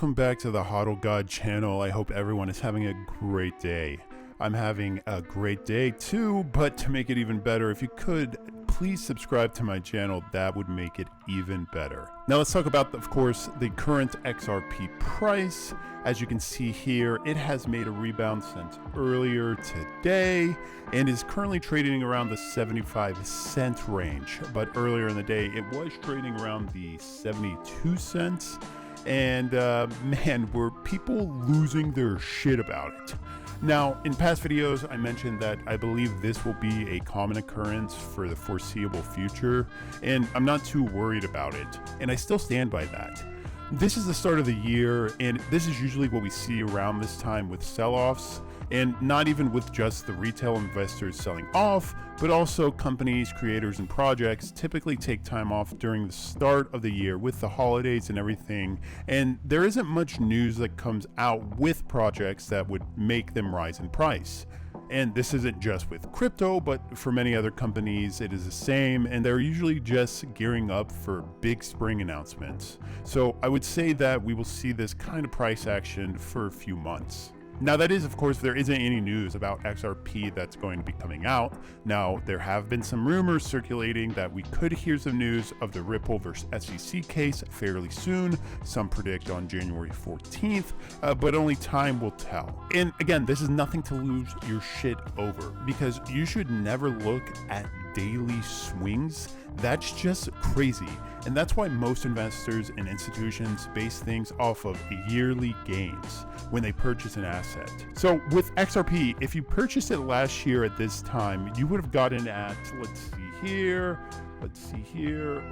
welcome back to the HODL God channel. I hope everyone is having a great day. I'm having a great day too, but to make it even better, if you could, please subscribe to my channel. That would make it even better. Now let's talk about, of course, the current XRP price. As you can see here, it has made a rebound since earlier today and is currently trading around the 75-cent range. But earlier in the day, it was trading around the 72 cents. And man, were people losing their shit about it. Now, in past videos, I mentioned that I believe this will be a common occurrence for the foreseeable future, and I'm not too worried about it, and I still stand by that. This is the start of the year, and this is usually what we see around this time with sell-offs, and not even with just the retail investors selling off, but also companies, creators, and projects typically take time off during the start of the year with the holidays and everything, and there isn't much news that comes out with projects that would make them rise in price. And this isn't just with crypto, but for many other companies, it is the same, and they're usually just gearing up for big spring announcements. So I would say that we will see this kind of price action for a few months. Now that is, of course, there isn't any news about XRP that's going to be coming out. Now, there have been some rumors circulating that we could hear some news of the Ripple versus SEC case fairly soon. Some predict on January 14th, but only time will tell. And again, this is nothing to lose your shit over, because you should never look at daily swings. That's just crazy. And that's why most investors and institutions base things off of yearly gains when they purchase an asset. So with XRP, if you purchased it last year at this time, you would have gotten at, let's see here,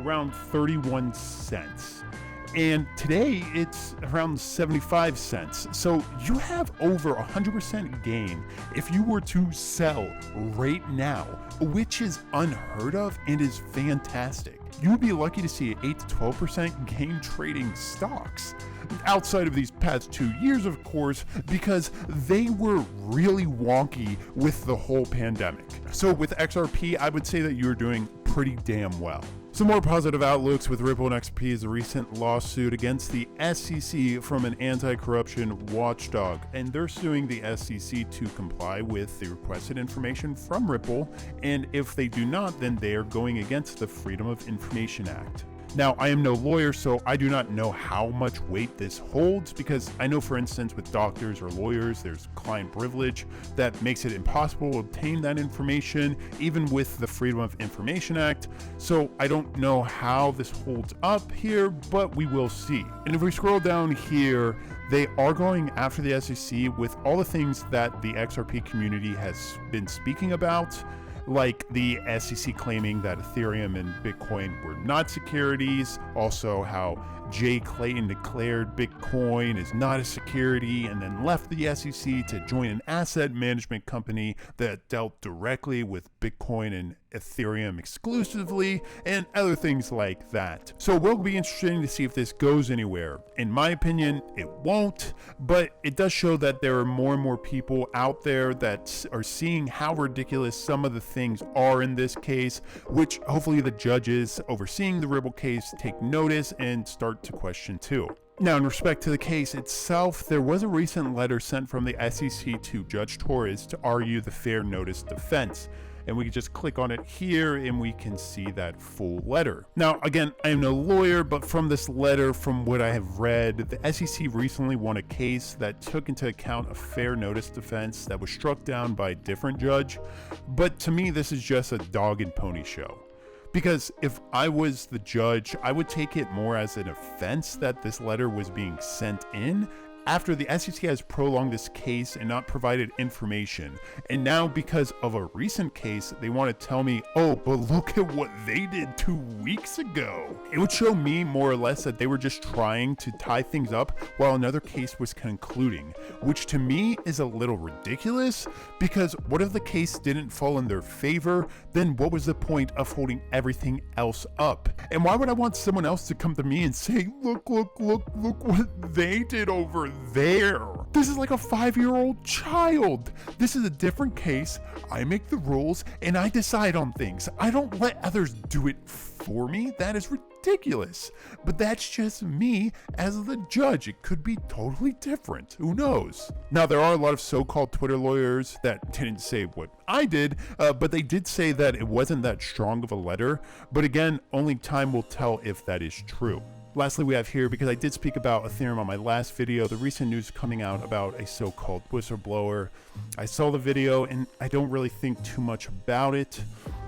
around 31 cents. And today it's around 75 cents. So you have over 100% gain if you were to sell right now, which is unheard of and is fantastic. You would be lucky to see an 8 to 12% gain trading stocks outside of these past 2 years, of course, because they were really wonky with the whole pandemic. So with XRP, I would say that you're doing pretty damn well. Some more positive outlooks with Ripple and XRP is a recent lawsuit against the SEC from an anti-corruption watchdog, and they're suing the SEC to comply with the requested information from Ripple, and if they do not, then they are going against the Freedom of Information Act. Now, I am no lawyer, so I do not know how much weight this holds, because I know, for instance, with doctors or lawyers, there's client privilege that makes it impossible to obtain that information, even with the Freedom of Information Act. So I don't know how this holds up here, but we will see. And if we scroll down here, they are going after the SEC with all the things that the XRP community has been speaking about, like the SEC claiming that Ethereum and Bitcoin were not securities, also how Jay Clayton declared Bitcoin is not a security and then left the SEC to join an asset management company that dealt directly with Bitcoin and Ethereum exclusively, and other things like that. So it will be interesting to see if this goes anywhere. In my opinion, it won't, but it does show that there are more and more people out there that are seeing how ridiculous some of the things are in this case, which hopefully the judges overseeing the Ripple case take notice and start to question too. Now, in respect to the case itself, there was a recent letter sent from the SEC to Judge Torres to argue the fair notice defense. And we can just click on it here and we can see that full letter. Now, again, I am no lawyer, but from this letter, from what I have read, the SEC recently won a case that took into account a fair notice defense that was struck down by a different judge. But to me, this is just a dog and pony show. Because if I was the judge, I would take it more as an offense that this letter was being sent in after the SEC has prolonged this case and not provided information. And now, because of a recent case, they want to tell me, oh, but look at what they did 2 weeks ago. It would show me more or less that they were just trying to tie things up while another case was concluding, which to me is a little ridiculous, because what if the case didn't fall in their favor? Then what was the point of holding everything else up? And why would I want someone else to come to me and say, look what they did over there? This is like a 5-year-old child. This is a different case. I make the rules and I decide on things. I don't let others do it for me. That is ridiculous. ridiculous. But that's just me as the judge. It could be totally different. Who knows? Now, there are a lot of so-called Twitter lawyers that didn't say what I did, but they did say that it wasn't that strong of a letter. But again, only time will tell if that is true. Lastly, we have here, because I did speak about Ethereum on my last video, the recent news coming out about a so-called whistleblower. I saw the video and I don't really think too much about it.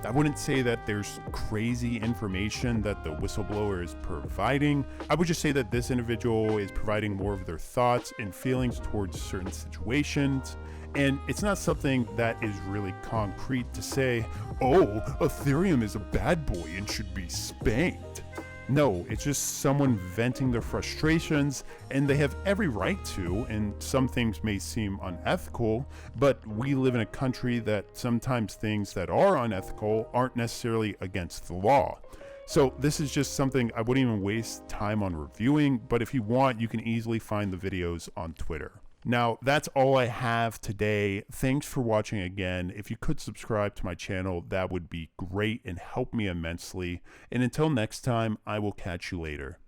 I wouldn't say that there's crazy information that the whistleblower is providing. I would just say that this individual is providing more of their thoughts and feelings towards certain situations. And it's not something that is really concrete to say, oh, Ethereum is a bad boy and should be spanked. No, it's just someone venting their frustrations, and they have every right to, and some things may seem unethical, but we live in a country that sometimes things that are unethical aren't necessarily against the law. So this is just something I wouldn't even waste time on reviewing, but if you want, you can easily find the videos on Twitter. Now, that's all I have today. Thanks for watching again. If you could subscribe to my channel, that would be great and help me immensely. And until next time, I will catch you later.